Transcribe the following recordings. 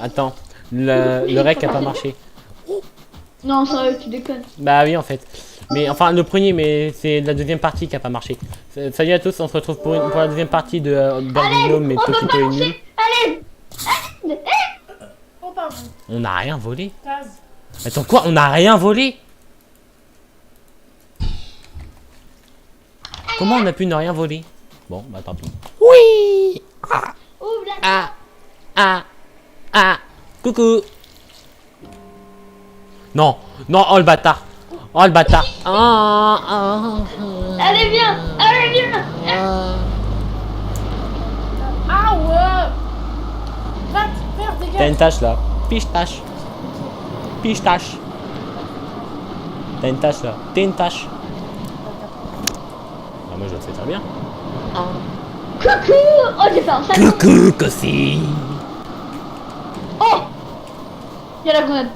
Attends, le rec a pas marché. Non, sérieux, tu déconnes. Bah oui, en fait. Mais enfin, le premier, mais c'est la deuxième partie qui a pas marché. Salut à tous, on se retrouve pour la deuxième partie de Burger Gnome, mais On peut pas Tokito est nul. marcher. Allez. Oh, pardon. On n'a rien volé. Taz. Attends, quoi? On n'a rien volé? Comment on a pu ne rien voler? Bon, bah tant pis. Oui! Ouvre la... Ah! Ah! Ah! Coucou! Non! Non! Oh le bâtard! Oh le bâtard! Ah! Ah! Allez, viens. Allez, viens. Ah ouais. Va, faire, T'as dégage. une tâche là. Piche-tâche. Piche-tâche. T'as une tâche là. T'as une tâche. Ah, moi je le fais très bien. Coucou. Oh, j'ai fait un sac. Coucou, Cossi! Oh. Il y a la grenade.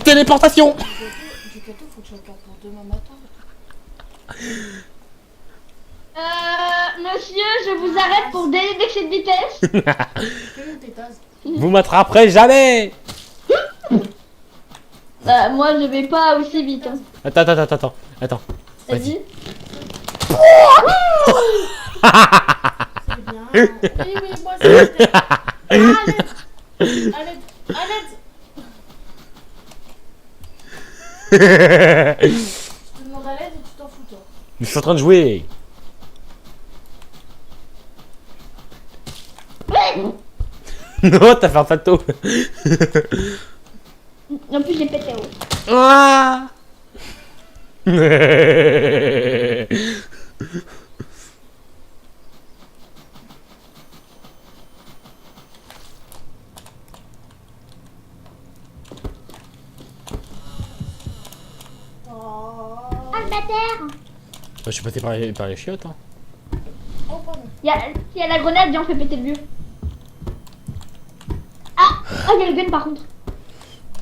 Téléportation! Du gâteau, faut que je le garde pour demain matin. Monsieur, je vous arrête pour délai d'excès de vitesse. Fais-le tes Taz. Vous m'attraperez jamais! Moi, je vais pas aussi vite. Hein. Attends. Vas-y. Vas-y. C'est bien. Oui, moi c'est bien. À l'aide. À l'aide. À l'aide. Je te demande à l'aide et tu t'en fous, toi. Je suis en train de jouer. Non, t'as fait un pâteau. En plus, j'ai pété haut. Ah. Oh. Ah, le bâtard. Je suis passé par les chiottes. Hein. Oh, pardon. Il y a la grenade, viens, on fait péter le vieux. Ah, il y a le gun par contre.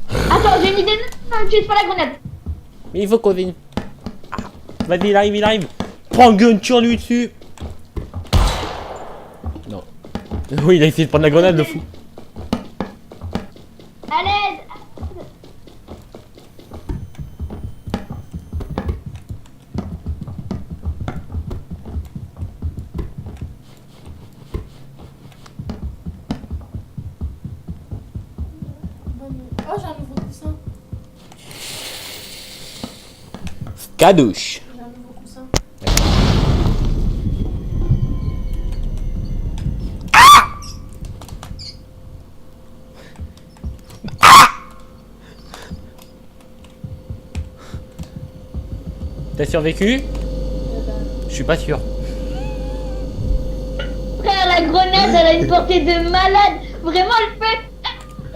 Attends, j'ai une idée. Non, n'utilise pas la grenade. Mais il faut qu'on vienne. Ah. Vas-y, il arrive. Prends le gun, tire-lui dessus. Non. Oui, il a essayé de prendre la grenade, le fou. À l'aide. Oh, j'ai un nouveau coussin. Cadouche. J'ai un nouveau coussin. T'as survécu? Je suis pas sûr. Frère, la grenade, elle a une portée de malade. Vraiment, elle fait.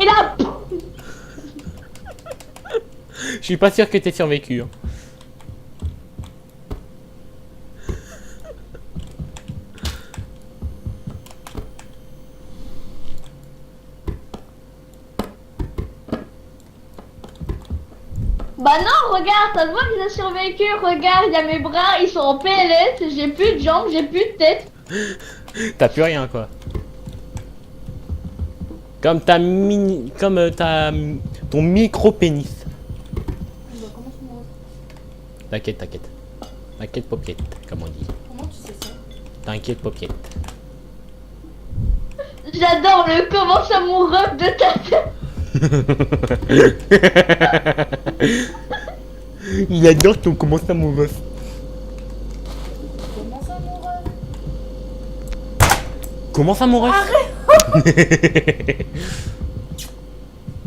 Et là. Je suis pas sûr que t'aies survécu. Hein. Bah non, regarde, ça se voit que j'ai survécu. Regarde, il y a mes bras, ils sont en PLS. J'ai plus de jambes, j'ai plus de tête. T'as plus rien quoi. Comme ton micro pénis. Bah, comment tu m'en... T'inquiète paupiette, comme on dit. Comment tu sais ça? T'inquiète paupiette. J'adore le comment ça mon rêve de ta tête. Il adore ton comment ça mon ref. Comment ça, mon rêve? Comment ça mon ref?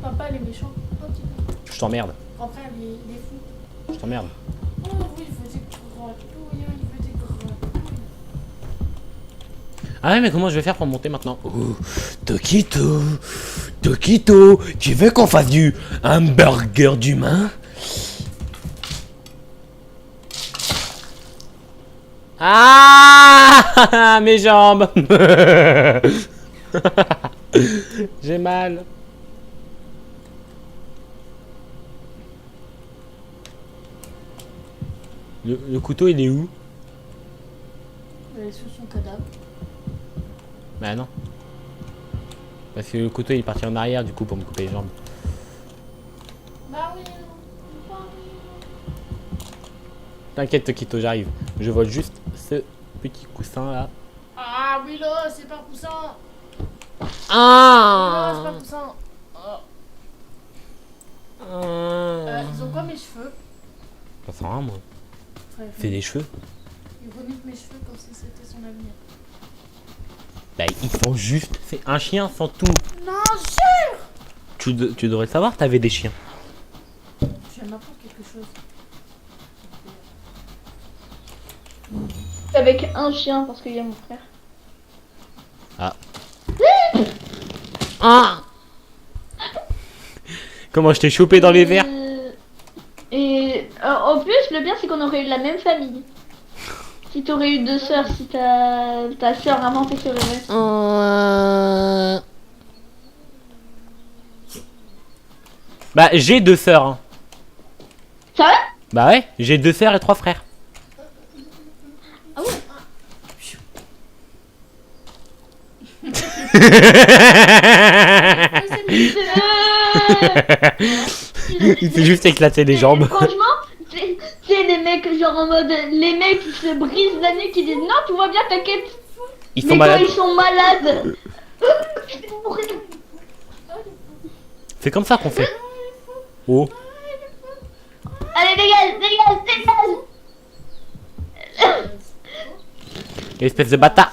Papa, il est méchant. Oh, petit peu. Je t'emmerde. Grand frère, il est fou. Je t'emmerde. Oh oui, il veut des gratouilles, il veut des gratouilles. Ah ouais, mais comment je vais faire pour monter maintenant? Oh, Tokito, tu veux qu'on fasse du hamburger d'humain? Ah, mes jambes. J'ai mal. Le couteau, il est où? Elle est sous son cadavre. Bah non. Parce que le couteau il est parti en arrière du coup pour me couper les jambes. Bah oui. T'inquiète Tokito, j'arrive. Je vole juste ce petit coussin là. Ah Willow, c'est pas poussant. Non, c'est Ah pas poussant. Ils ont quoi mes cheveux? J'en sais rien moi. Très C'est des cheveux. Il renifle mes cheveux comme si c'était son avenir. Bah ils sont juste. C'est un chien sans tout. Non, Tu devrais le savoir, t'avais des chiens. je viens d'apprendre quelque chose. Avec un chien parce qu'il y a mon frère. Ah Comment je t'ai chopé dans les verres? Et en plus, le bien c'est qu'on aurait eu la même famille. Si t'aurais eu deux sœurs, si ta sœur vraiment fait sur le reste. Bah j'ai deux sœurs. Hein. Ça va? Bah ouais, j'ai deux sœurs et trois frères. Ah ouais? Il s'est juste éclaté les jambes. Franchement, c'est des mecs genre en mode les mecs qui se brisent la nuque qui disent non tu vois bien t'inquiète. Ils Mais sont malades. quand ils sont malades. C'est comme ça qu'on fait. Oh. Allez dégage. Espèce de bâtard.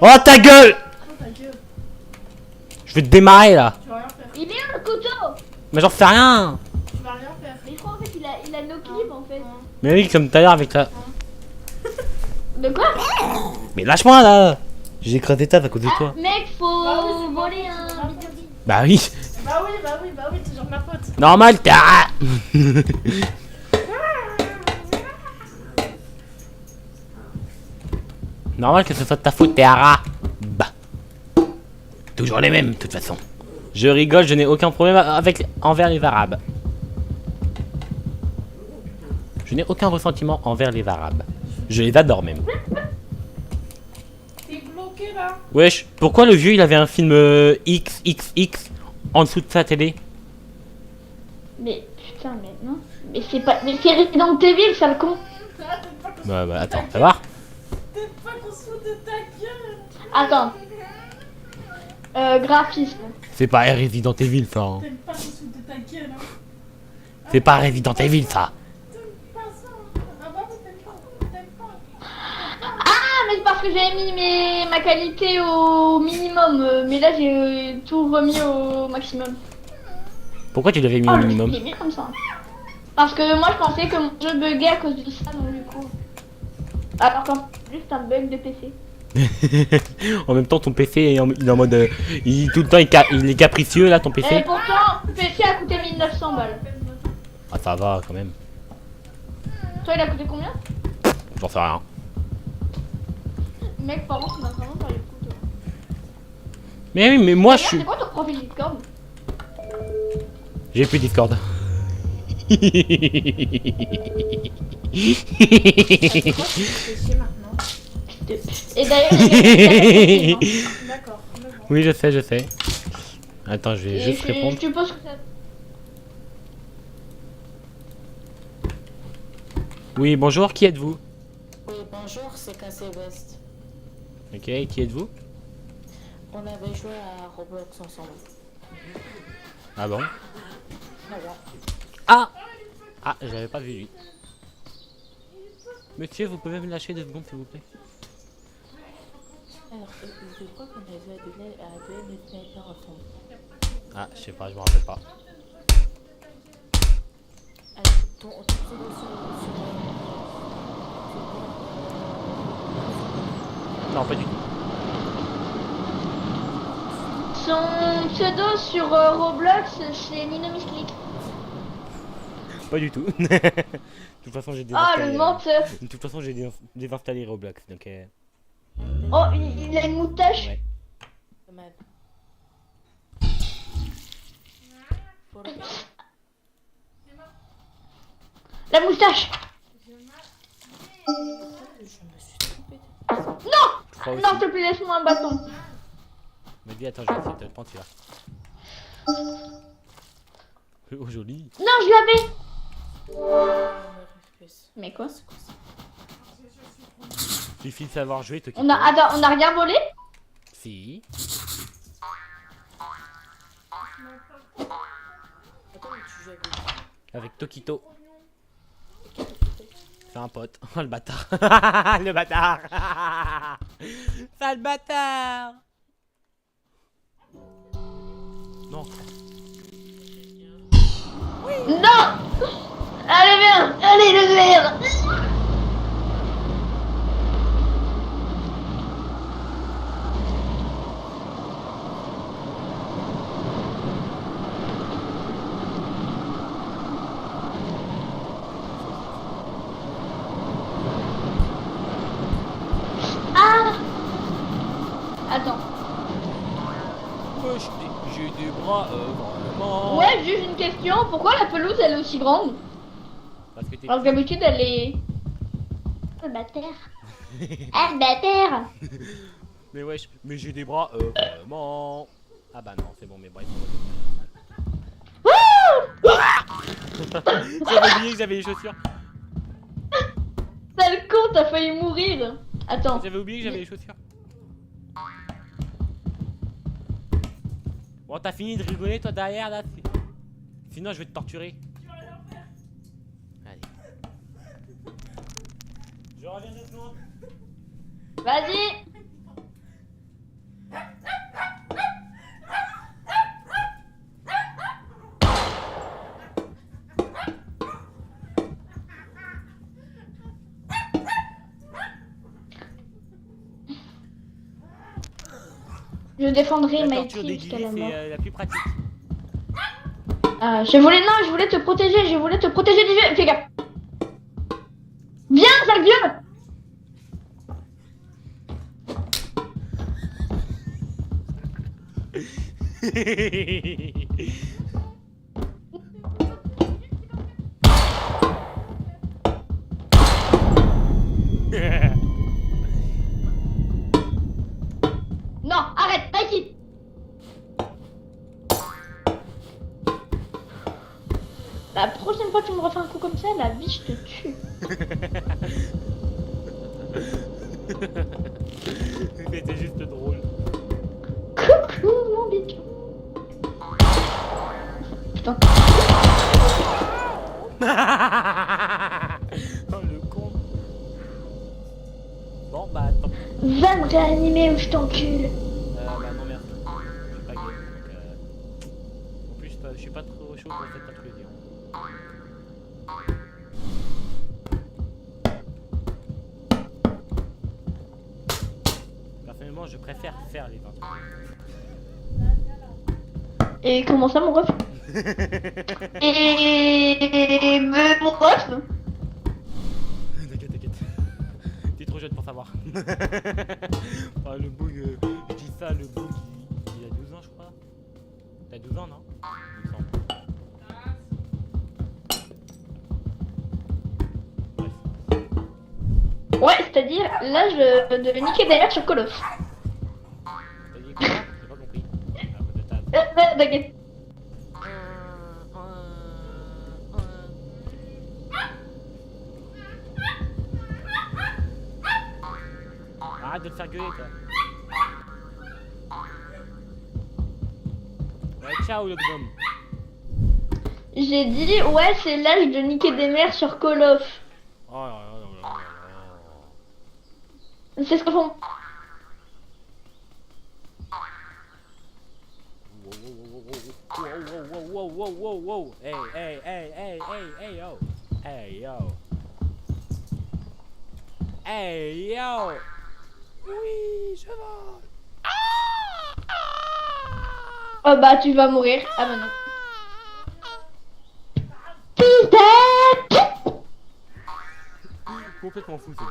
Oh ta gueule! Oh ta gueule, Je vais te démarrer là. tu vas rien faire. Il est où le couteau? Mais j'en sais rien. Tu vas rien faire. Mais je crois en fait il a nos clips en fait. Mais oui, comme tout à l'heure avec la... De quoi? Mais lâche-moi là. J'ai écrasé ta à cause de toi. Mec faut Bah oui, c'est voler bon. un. Bah oui. Bah oui, c'est genre ma faute. Normal, t'as... Normal que ce soit de ta faute, t'es un rat. Bah. Toujours les mêmes, de toute façon. Je rigole, je n'ai aucun problème envers les Arabes. Je n'ai aucun ressentiment envers les Arabes. Je les adore même. T'es bloqué là. Wesh, pourquoi le vieux il avait un film XXX en dessous de sa télé? Mais putain mais non. Mais c'est pas. Mais c'est Resident Evil sale con. Bah attends, ça va? T'es pas qu'on se fout de ta gueule. Attends. Graphisme. C'est pas Resident Evil ça. Hein. T'aimes pas qu'on se fout de ta gueule. Hein. C'est pas Resident Evil ça. T'aimes pas ça. Ah bah oui, t'aimes pas. Ah mais c'est parce que j'avais mis ma qualité au minimum. Mais là j'ai tout remis au maximum. Pourquoi tu l'avais mis Oh au le minimum? il est bien comme ça. Parce que moi je pensais que mon jeu buguait à cause de ça donc du coup. Alors qu'en plus c'est un bug de PC. En même temps ton PC il est en mode... tout le temps il est capricieux là ton Et PC. pourtant le PC a coûté 1900 balles. Ah ça va quand même. Toi il a coûté combien? J'en sais rien. Mec par contre tu m'as vraiment parlé de couteau. Mais oui mais moi je Regarde, suis... c'est quoi ton profil Discord? J'ai plus Discord. C'est chier maintenant. Et d'ailleurs les gars, D'accord. Oui je sais. Attends je vais juste répondre. je suppose que ça. Oui bonjour, qui êtes-vous? Oui, bonjour, c'est Cassé West. Ok, qui êtes-vous? On avait joué à Roblox ensemble. Ah bon? Voilà. Ah! Ah, j'avais pas vu lui. Monsieur, vous pouvez me lâcher 2 secondes s'il vous plaît? Alors, je crois qu'on avait donné à 2 minutes ensemble. Ah, je sais pas, je me rappelle pas. Alors, ton pseudo Non, pas du tout. Son pseudo sur Roblox c'est Nino Misclick. Pas du tout. De toute façon, j'ai Ah désinstallé. le menteur. De toute façon, j'ai désinstallé Roblox, donc... Oh il a une moustache. Ouais. de même. La moustache. Je me suis trompée. Je crois aussi. Non, s'il te plaît, laisse-moi un bâton. Mais dis, attends, je vais essayer de te le prendre celui-là. Oh, joli. Non, je l'avais. Mais quoi? Suffit de savoir jouer, Tokito. Attends, on a rien volé? Si. Attends, mais tu joues avec Avec Tokito. C'est un pote. Oh, le bâtard. Le bâtard. Sale bâtard. Non. Non. Allez, viens. Allez, le verre. Ah. Attends. Wesh, j'ai des bras, vraiment. Ouais, juste une question. Pourquoi la pelouse, elle est aussi grande? Parce que t'es Alors que d'habitude, elle est... Ah, bâtard. Ah, bâtard. Mais wesh, mais j'ai des bras, vraiment. Ah bah non, c'est bon, mes bras ils sont J'avais oublié que j'avais les chaussures. Sale con, t'as failli mourir. Attends. J'avais oublié que j'avais les chaussures. Bon, t'as fini de rigoler toi derrière là. Sinon, je vais te torturer. Allez. Je reviens 2 secondes. Vas-y. Je défendrai La ma torture équipe jusqu'à déguisée, la mort. c'est la plus pratique. Je voulais te protéger, du vieux. Fais gaffe. Viens, sale vieux. Non, arrête, pas ici. La prochaine fois que tu me refais un coup comme ça, la vie, je te tue. C'était juste drôle. Coucou, mon bichon. Putain. Oh le con. Bon bah attends. Va me réanimer ou je t'encule. Bah non merci. Je suis pas gay donc en plus je suis pas trop chaud pour cette intrusion. Personnellement je préfère faire les intrusions. Et comment ça, mon ref? Et mon ref? T'inquiète. T'es trop jeune pour savoir. Ah, le bug, je dis ça, le bug il a 12 ans je crois. T'as 12 ans non? Il me semble. Bref. Ouais, c'est-à-dire l'âge de niquer des sur Call of. T'as dit quoi? J'ai pas compris. À cause de ta... T'inquiète. Arrête de te faire gueuler toi. Ouais, ciao le gnome. J'ai dit, ouais, c'est l'âge de niquer des mères sur Call of. Oh là là là là là là. C'est ce qu'ils font. Wow. Hey yo. Hey yo. Oui, je vole. Oh bah, tu vas mourir. Ah bah non. Putain! Complètement fou ce gars.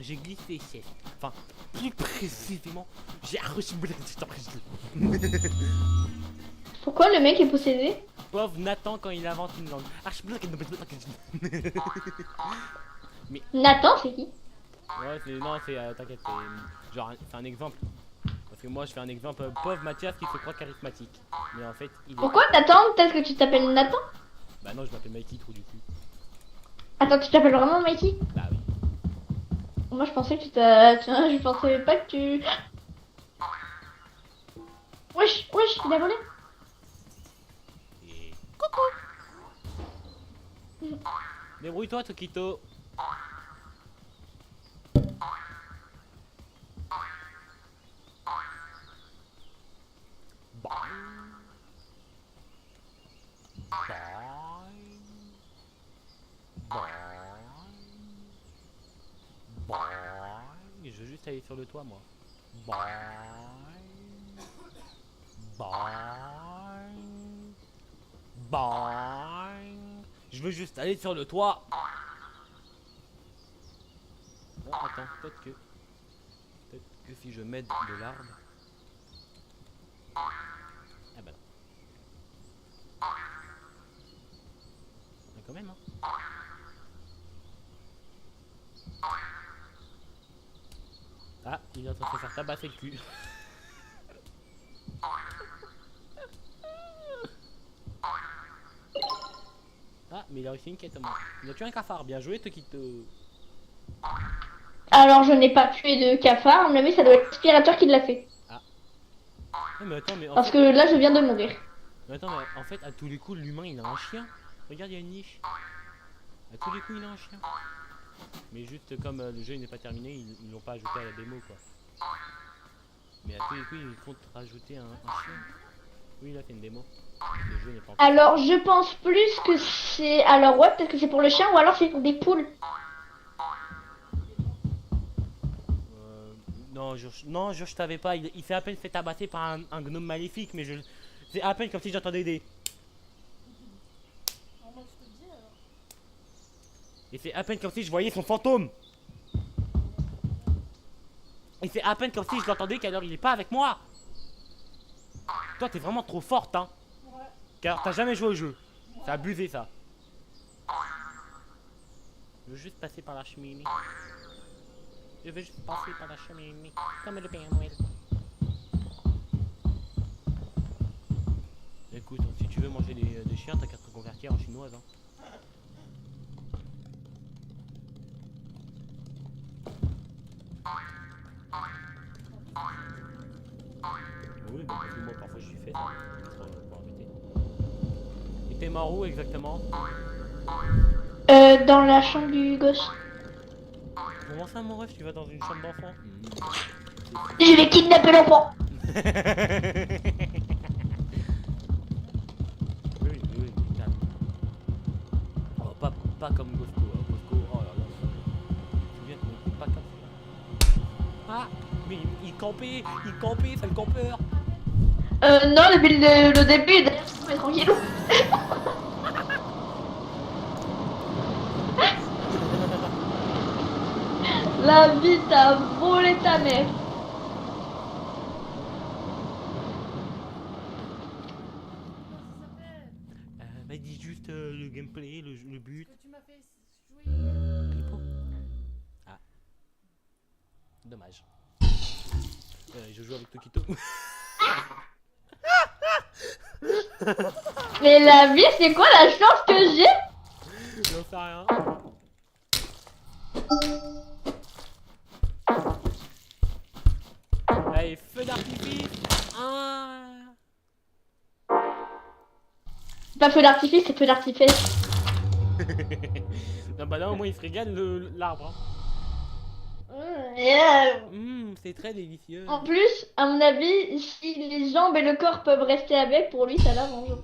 J'ai glissé, chef. Enfin, plus précisément, j'ai arraché une boulette juste après. Pourquoi le mec est possédé? Pauvre Nathan quand il invente une langue. Ah, je bloque. Nathan, c'est qui? Ouais, non, t'inquiète, c'est genre c'est un exemple. Parce que moi je fais un exemple, pauvre Mathias qui se croit charismatique. Mais en fait, il est... Pourquoi Nathan? Peut-être que tu t'appelles Nathan? Bah non, je m'appelle Mikey, trou du cul. Attends, tu t'appelles vraiment Mikey? Bah oui. Moi je pensais que je pensais pas que tu... Wesh, il a volé. Et... Débrouille-toi, Tokito. Je veux juste aller sur le toit, moi. Je veux juste aller sur le toit. Oh, attends, peut-être que si je m'aide de l'arbre. Ah bah non. Mais quand même, hein. Ah, il est en train de se faire tabasser le cul. Ah, mais il a réussi une quête à moi. Il a tué un cafard, bien joué, Tokito. Alors je n'ai pas tué de cafard, mais ça doit être l'aspirateur qui l'a fait. Ah, mais attends, mais en Parce fait... que là je viens de mourir. Mais attends, mais en fait, à tous les coups, l'humain, il a un chien. Regarde, il y a une niche. À tous les coups, il a un chien. Mais juste comme le jeu n'est pas terminé, ils l'ont pas ajouté à la démo, quoi. Mais à tous les coups, ils comptent rajouter un chien. Oui, il a fait une démo. Le jeu n'est pas encore... Alors je pense plus que c'est... Alors ouais, peut-être que c'est pour le chien ou alors c'est pour des poules. Non, je t'avais pas. Il s'est à peine fait tabasser par un gnome maléfique, mais je... C'est à peine comme si j'entendais des... Alors, moi, je te le dis alors. Et c'est à peine comme si je voyais son fantôme. Et c'est à peine comme si je l'entendais qu'alors il est pas avec moi. Toi, t'es vraiment trop forte, hein. Ouais. Car t'as jamais joué au jeu. C'est abusé, ça. Je veux juste passer par la cheminée. Je veux juste passer par la cheminée. Comme le Père Noël. Écoute, si tu veux manger des chiens, t'as qu'à te convertir en chinoise, hein. Oui, bah, parce que moi parfois je suis fait ça. Pour arrêter. Et t'es mort où exactement? Dans la chambre du gosse. Comment ça, mon ref, tu vas dans une chambre d'enfant? Je vais kidnapper l'enfant. Oui, calme. Oh, pas comme Bosco. Bosco, oh là là. Je me souviens qu'on était pas comme ça. Ah, mais il campait, c'est le campeur. Non, depuis le début, d'ailleurs, c'est tranquille. La vie t'a volé ta mère. Comment ça s'appelle? Bah dis juste le gameplay, le but. Que tu m'as fait jouer. Clipo. Ah. Dommage. Je joue avec Tokito. Mais la vie, c'est quoi la chance que j'ai? J'en sais rien. Allez, feu d'artifice. Ah. C'est pas feu d'artifice, c'est feu d'artifice. Non bah là au moins il se régale l'arbre. C'est très délicieux. En plus, à mon avis, si les jambes et le corps peuvent rester avec, pour lui, ça l'arrange.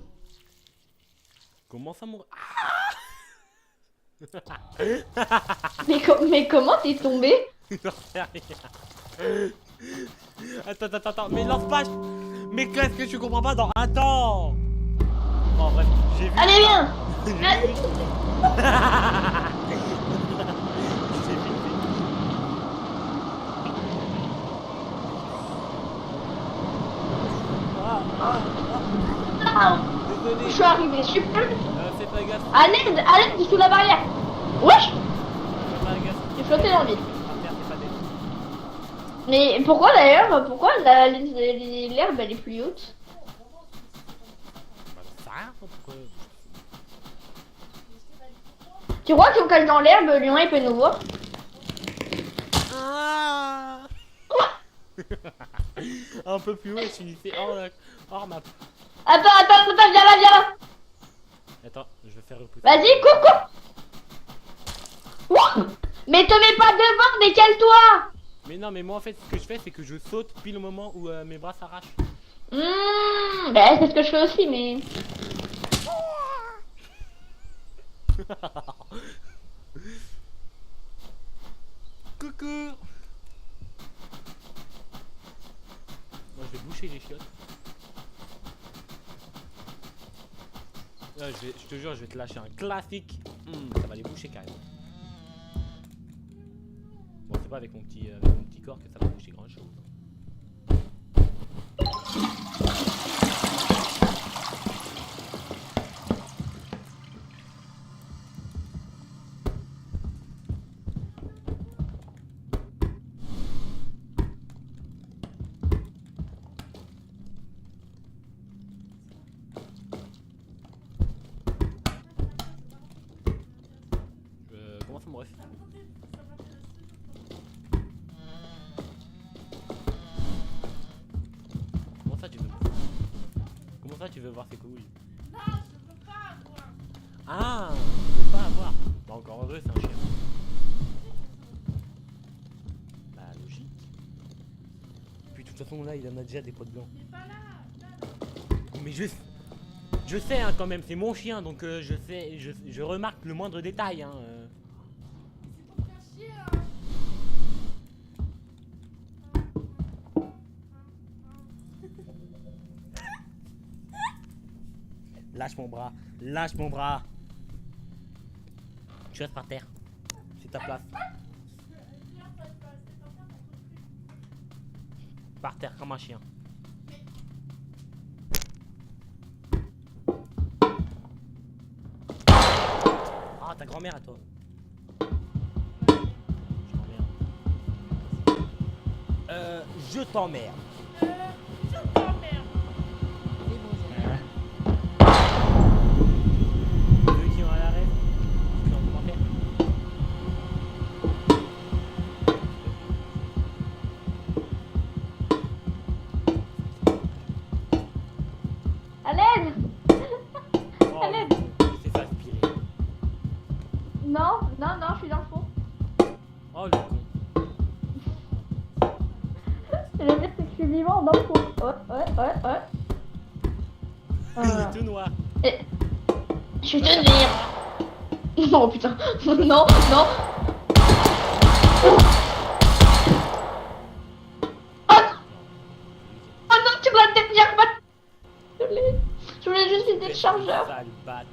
Comment ça mon... Mais comment t'es tombé? J'en sais rien. Attends, mais lance pas. Mais qu'est-ce que tu comprends pas dans... Attends. Bon bref, j'ai vu... Allez, viens! J'ai vu... Allez. J'ai vu... Waouh, Désolé. je suis arrivé super. Fais pas gaffe. À l'aide, je suis sous la barrière. Wesh, Fais pas gaffe. j'ai flotté dans le vide. Par terre, t'es pas dead. Mais pourquoi d'ailleurs, pourquoi l'herbe elle est plus haute? Bah, ça sert à rien, pourquoi. Tu crois qu'on cache dans l'herbe, l'humain il peut nous voir? Ah un peu plus haut et finissez hors map. Attends, viens là. Attends, je vais faire repousser. Vas-y, cours. Ouah, mais te mets pas devant, décale-toi. Mais non, mais moi en fait, ce que je fais, c'est que je saute pile au moment où mes bras s'arrachent. Bah, c'est ce que je fais aussi, mais... Coucou. Moi, je vais boucher les chiottes. Je te jure, je vais te lâcher un classique. Ça va les boucher carrément. Bon, c'est pas avec mon petit corps que ça va boucher grand chose. Comment ça me ref? Comment ça tu veux voir ses couilles? Non, je peux pas avoir. Ah, tu peux pas avoir. Bah encore heureux, c'est un chien. Bah logique. Puis de toute façon là il en a déjà des potes blancs. Il est pas là. Mais je sais hein, quand même, c'est mon chien donc je sais, je remarque le moindre détail hein. C'est pour cacher. Hein. Lâche mon bras, lâche mon bras. Tu restes par terre, c'est ta place. Par terre comme un chien. Ah ta grand-mère à toi. Je t'emmerde. Je t'emmerde. Ceux qui ont à l'arrêt, qui ont en commentaire. À l'aide. Oh, À l'aide. c'est ça aspirer. Non, je suis dans le fond. Oh le con. Le pire, c'est que je suis vivant dans le fond. Ouais. Il est tout noir. Je suis tenir. Non, putain. Non. Oh non, tu vas tenir pas. Je voulais juste vider le chargeur. Sale batte.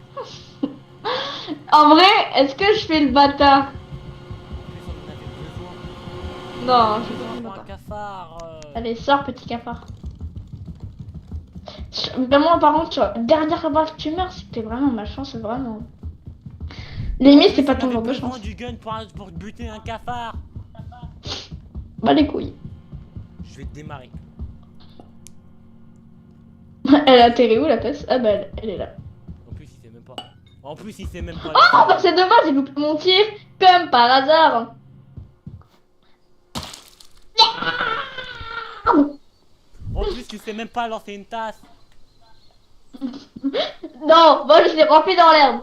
En vrai, est-ce que je fais le bâtard? En plus, on en avait besoin. Non, je fais pas le Pour un bâtard. cafard. Allez, sors, petit cafard. Vraiment, par contre, dernière balle que tu meurs, c'était vraiment malchance, vraiment. Limite, c'est pas ton genre de besoin chance. du gun pour buter un cafard. Bah les couilles. Je vais te démarrer. Elle a atterri où la peste? Ah bah elle est là. En plus, il sait même pas. En plus, il sait même pas. Oh bah c'est dommage, j'ai loupé mon tir, comme par hasard. En plus, tu sais même pas lancer une tasse. Non, moi je l'ai rempli dans l'herbe.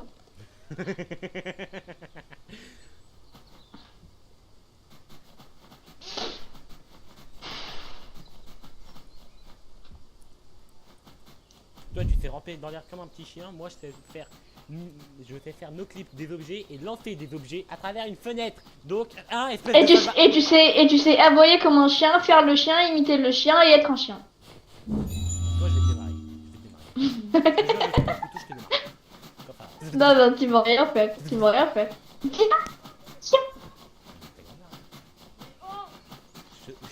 Toi, tu sais ramper dans l'air comme un petit chien. Moi, je sais faire nos clips des objets et lancer des objets à travers une fenêtre. Donc, un espèce Et de tu sais aboyer comme un chien, faire le chien, imiter le chien et être un chien. Toi, je vais te démarrer. Je te démarre, je te démarre. Comme ça. Non, tu m'as rien fait. Tu m'as rien fait. Je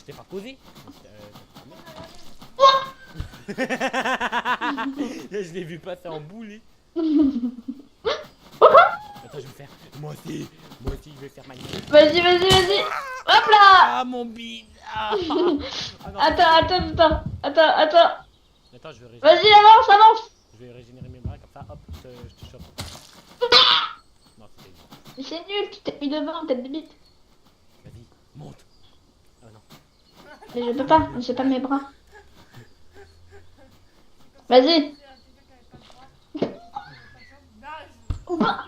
t'ai pas posé. Je l'ai vu passer en boule. Attends, je vais faire. Moi aussi, je vais faire ma ligne. Vas-y, vas-y, vas-y. Hop là. Ah, mon bide. Ah. Ah, non. Attends. Attends, je vais régénérer. Vas-y, avance. Je vais régénérer mes bras comme ça. Hop, je te chope. Non, c'était évident. Mais c'est nul, tu t'es mis devant, tête de bite. Vas-y, monte. Ah non. Mais je peux pas, j'ai pas mes bras. Vas-y. Bah.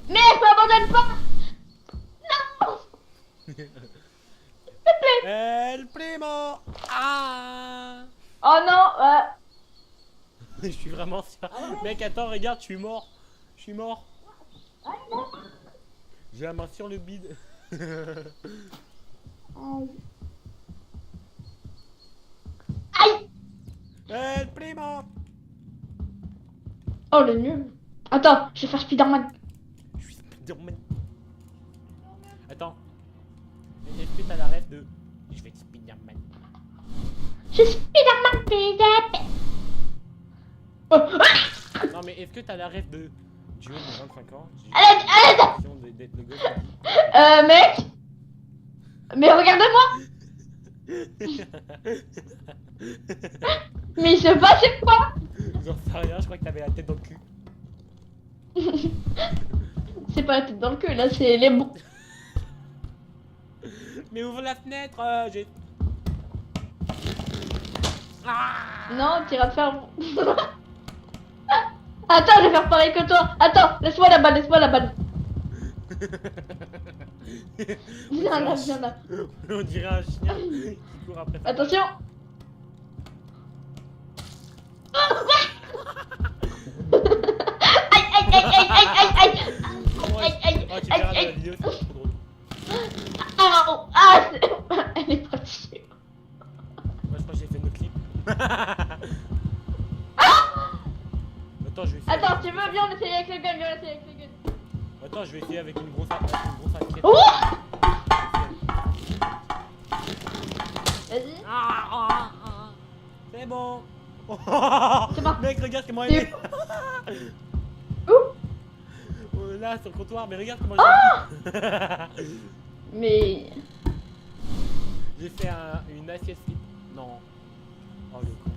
Mec, m'abandonne pas. El primo. Ah. Oh non, Je suis vraiment sûr. Mec, attends, regarde, je suis mort. Je suis mort. J'ai la main sur le bide. Aïe. El primo. Oh le nul. Attends, je vais faire Spider-Man. Je suis Spider-Man. Attends. Est-ce que t'as la rêve de. Je vais être Spider-Man. Je suis Spider-Man, Spider-Man. Oh, Non, mais est-ce que t'as la rêve de. Dieu, j'ai 25 ans. J'ai Allez. l'impression d'être le gosse qui dit. Mec. Mais regarde-moi. Mais il se passait quoi? J'en sais rien, je crois que t'avais la tête dans le cul. C'est pas la tête dans le cul, là, c'est les bons. Mais ouvre la fenêtre, j'ai. Ah. Non, tu iras te faire... Attends, je vais faire pareil que toi. Attends, laisse-moi la balle. Viens là. On dirait un chien qui court après ça. Attention. Aïe. Oh, tu verras dans la vidéo, c'est trop drôle. Ah, elle est partie. Moi, je crois que j'ai fait nos clips. Attends, je vais essayer. Attends, tu veux, viens, on essaye avec le gun, Attends, je vais essayer avec une grosse assiette. Oh. Vas-y. C'est bon. C'est bon. Mec, regarde comment C'est elle est. Où? Là, sur le comptoir, mais regarde comment je Mais... J'ai fait une assiette flip. Non. Oh le con.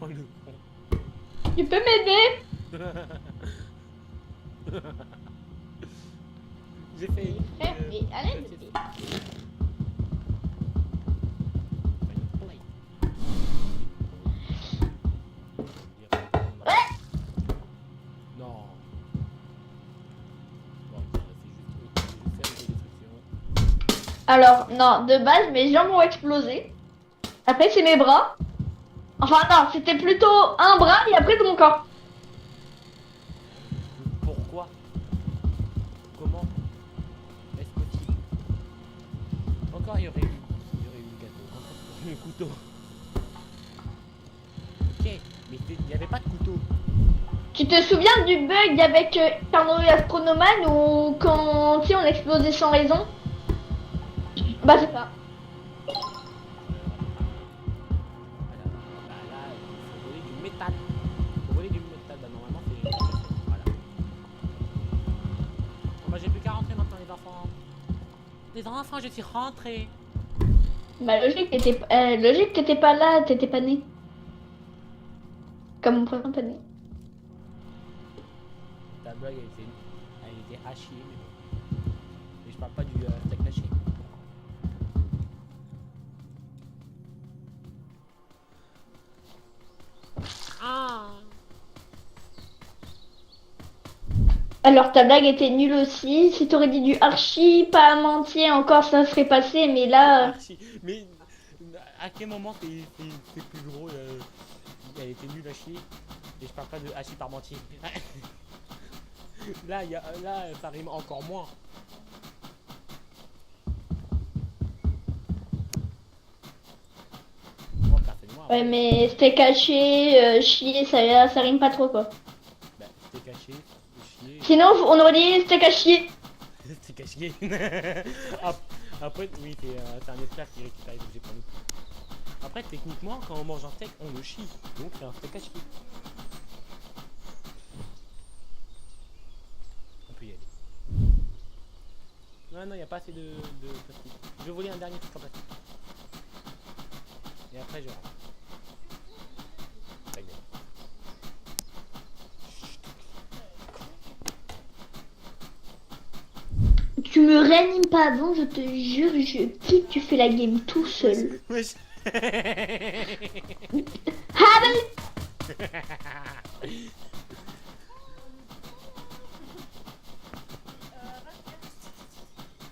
Oh le con. Tu peux m'aider? J'ai fait une. Mais allez, bébé. Non. Bon, c'est juste faire des destructions. Alors, non, de base, mes jambes ont explosé. Après, c'est mes bras. Enfin, non, c'était plutôt un bras et après, tout mon corps. Pourquoi? Comment? Est-ce possible? Encore, il y aurait eu le gâteau. Encore le couteau. Ok, mais il n'y avait pas de couteau. Tu te souviens du bug avec Carnot et Astronoman où quand, tu sais, on explosait sans raison? Bah, c'est ça. Voilà. Bah là, il faut voler du métal. Il faut voler du métal. Bah normalement, c'est... Voilà. Bon, bah j'ai plus qu'à rentrer maintenant, les enfants. Les enfants, je suis rentré. Bah, logique, t'étais pas là, t'étais pas né. Comme mon prénom pas né. Ta blague, elle était hachée, mais bon. Et je parle pas du steak haché. Ah. Alors ta blague était nulle aussi. Si t'aurais dit du archi, pas un entier encore, ça serait passé. Mais là, Archi. Mais à quel moment c'est plus drôle elle était nulle à chier. Et je parle pas de hachis parmentier. Là, là, ça rime encore moins. Oh, personnellement, ouais, mais c'était caché, chier, ça rime pas trop quoi. bah, c'était caché, chier. Sinon, on aurait dit c'était caché. C'était caché. Après, oui, c'est un esclave qui récupère les objets pour nous. Après, techniquement, quand on mange un steak, on le chie. Donc, c'est un steak à chier. On peut y aller. Non, non, il n'y a pas assez de plastique. Je vais voler un dernier truc en plastique. Et après, je rentre. Ta gueule. Tu me réanimes pas avant, je te jure, je quitte, tu fais la game tout seul. Wesh. Ah bah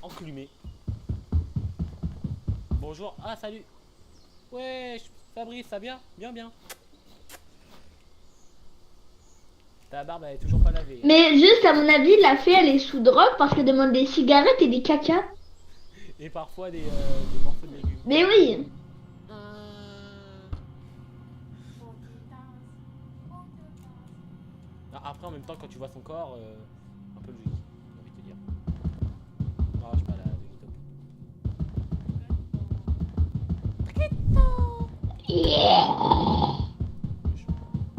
Enclumé. Bonjour. Ah, salut. Wesh, Fabrice, ça vient? Bien, bien. Ta barbe, elle est toujours pas lavée. Mais juste à mon avis, la fée elle est sous drogue parce qu'elle demande des cigarettes et des caca. Et parfois des morceaux de légumes. Mais oui. Ah, après, en même temps, quand tu vois son corps, un peu logique, j'ai envie de te dire. Non, je suis pas là,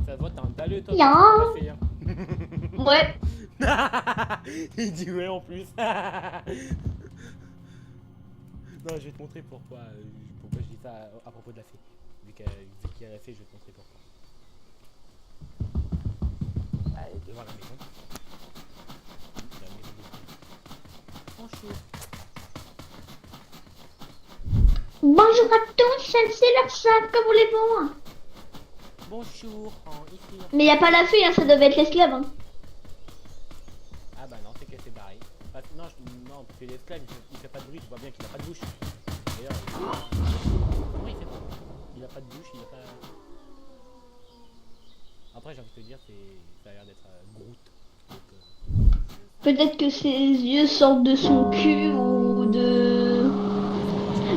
ça se voit, t'as un dalleux, toi. Bien. Pas fait, hein. Ouais. Il dit ouais en plus. Non, je vais te montrer pourquoi je dis ça à propos de la fée. Vu qu'il y a la fée, je vais te montrer pourquoi. Elle est devant la maison. La maison de Bonjour. Bonjour à tous, c'est leur sac, que voulez-vous? Bonjour. Ici. Mais y a pas la fée, hein, ça devait être l'esclave. Hein. Ah bah non, c'est qu'elle s'est barrée. Ah, non, non, parce que l'esclave, il fait pas de bruit, je vois bien qu'il a pas de bouche. D'ailleurs, comment il fait pas? Il a pas de bouche, il a pas... Après, j'ai envie de te dire, ça a l'air d'être Groot. Donc, Peut-être que ses yeux sortent de son cul ou de...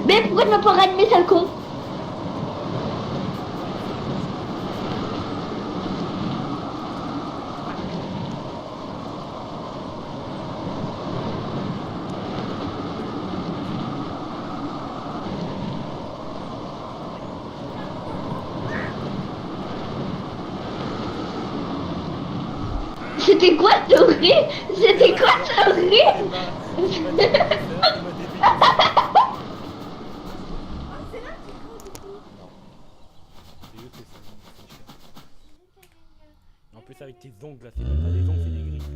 Mais pourquoi tu m'as pas réanimé, sale con? C'était quoi ce rire? C'était quoi ce rire? En plus avec tes ongles là, c'est même pas des ongles, c'est des griffes.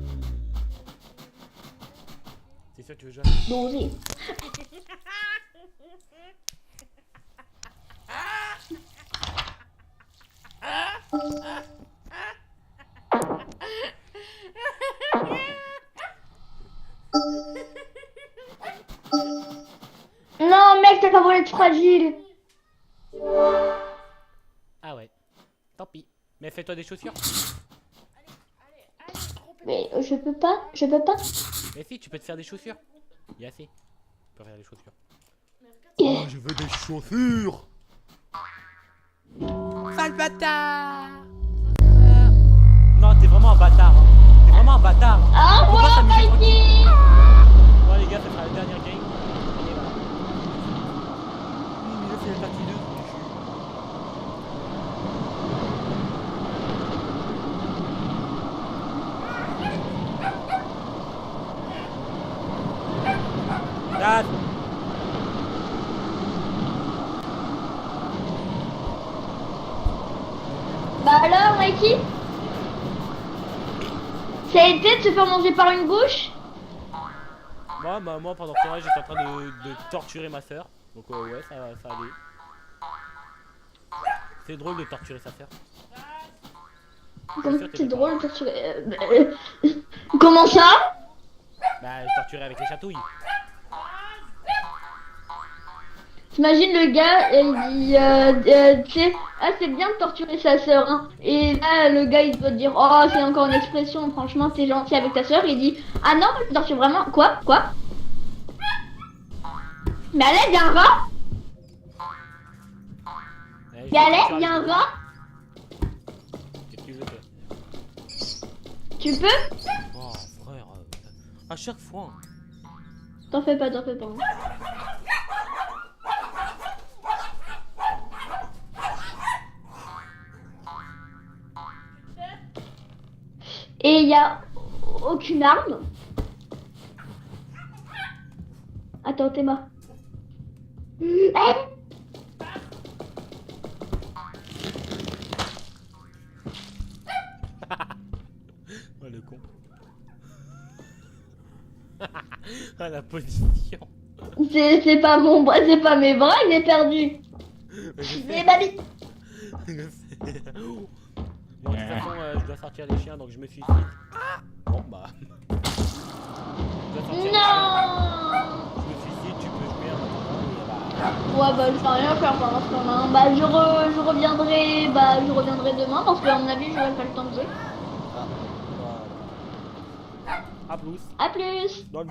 C'est sûr que tu veux jouer à... Bon, oui. Non, mec, t'as pas voulu être fragile. Ah ouais, tant pis. Mais fais-toi des chaussures. Mais je peux pas, je peux pas. Mais si, tu peux te faire des chaussures. Il y a assez. Tu peux faire des chaussures. Oh, je veux des chaussures. Sale bâtard. Non, t'es vraiment un bâtard. Hein. T'es vraiment un bâtard. Au Faut pas revoir, s'amuser contre Mikey. Bon les gars, ça sera la dernière game. Et voilà. Mais là c'est la partie 2. Dad. Bah alors, Mikey? Ça a été de se faire manger par une bouche? Moi pendant ce temps-là, j'étais en train de torturer ma soeur. Donc ouais, ça allait. C'est drôle de torturer sa soeur. C'est drôle, comment ça? Bah, torturer avec les chatouilles. T'imagines le gars, il dit, tu sais, ah c'est bien de torturer sa sœur, hein. Et là, le gars, il doit te dire, oh c'est encore une expression, franchement, t'es gentil avec ta sœur. Il dit, ah non, je torture vraiment, quoi? Mais allez, il y a un rat? Ouais, Mais allez, il y a un rat? Qu'est-ce que tu veux faire? Tu peux? Oh frère, à chaque fois. T'en fais pas. et il y a aucune arme. Attends, t'es mort. Oh le con. Ah la position. C'est pas mon bras, c'est pas mes bras, il est perdu. C'est ma bite. Bon, de toute façon, je dois sortir les chiens donc je me suicide. Bon bah. Je dois sortir les chiens. Non. Je me suicide, tu peux jouer en attendant. Ouais, bah je vais rien faire pendant ce moment. Bah je reviendrai demain parce qu'à mon avis j'aurai pas le temps de jouer. A plus. À plus. Dans le